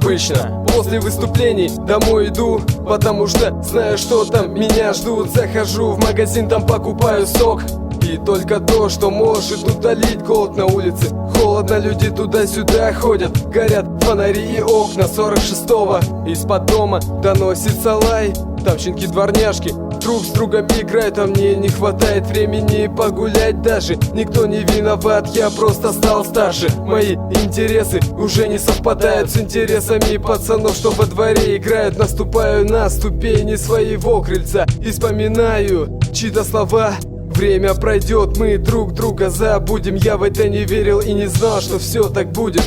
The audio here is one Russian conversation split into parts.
обычно после выступлений домой иду, потому что знаю, что там меня ждут. Захожу в магазин, там покупаю сок, и только то, что может утолить голод на улице. Холодно, люди туда-сюда ходят, горят фонари и окна 46-го. Из-под дома доносится лай, там щенки-дворняжки друг с другом играют, а мне не хватает времени погулять даже. Никто не виноват, я просто стал старше. Мои интересы уже не совпадают с интересами пацанов, что во дворе играют. Наступаю на ступени своего крыльца и вспоминаю чьи-то слова. Время пройдет, мы друг друга забудем. Я в это не верил и не знал, что все так будет.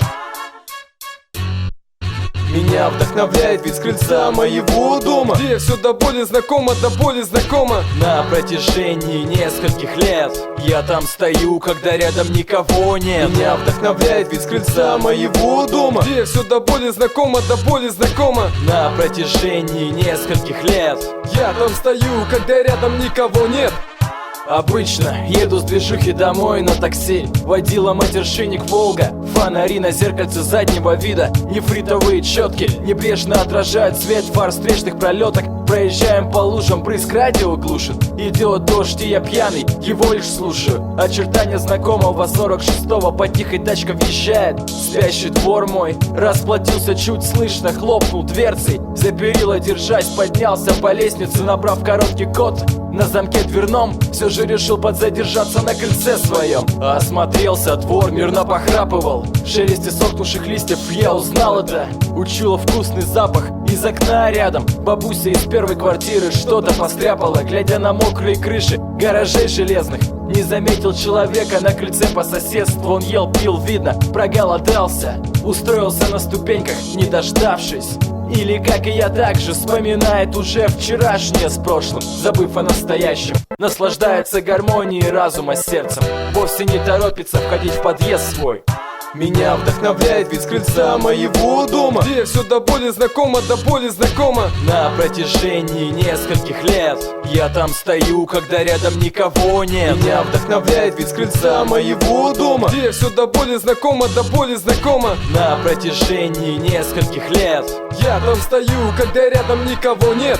Меня вдохновляет вид с крыльца моего дома, где все до боли знакомо, до боли знакомо. На протяжении нескольких лет я там стою, когда рядом никого нет. Меня вдохновляет вид с крыльца моего дома, где все до боли знакомо, до боли знакомо. На протяжении нескольких лет я там стою, когда рядом никого нет. Обычно еду с движухи домой на такси. Водила матершинник Волга, фонари на зеркальце заднего вида, нефритовые четки небрежно отражают свет фар встречных пролеток. Проезжаем по лужам, брызг радио глушит. Идет дождь, и я пьяный, его лишь слушаю. Очертания знакомого 46-го, по тихой тачка въезжает. Спящий двор мой расплатился чуть слышно, хлопнул дверцей. За перила держась, поднялся по лестнице, набрав короткий код на замке дверном. Все же решил подзадержаться на крыльце своем. Осмотрелся, двор мирно похрапывал. В шелесте сохнувших листьев я узнал это. Учуял вкусный запах из окна рядом. Бабуся из первой квартиры что-то постряпала, глядя на мокрые крыши гаражей железных. Не заметил человека на крыльце по соседству. Он ел, пил, видно, проголодался. Устроился на ступеньках, не дождавшись. Или, как и я, так же вспоминает уже вчерашнее с прошлым, забыв о настоящем. Наслаждается гармонией разума с сердцем, вовсе не торопится входить в подъезд свой. Меня вдохновляет вид с крыльца моего дома, где все до боли знакомо, до боли знакомо. На протяжении нескольких лет я там стою, когда рядом никого нет. Меня вдохновляет вид с крыльца моего дома, где все до боли знакомо, до боли знакомо. На протяжении нескольких лет я там стою, когда рядом никого нет.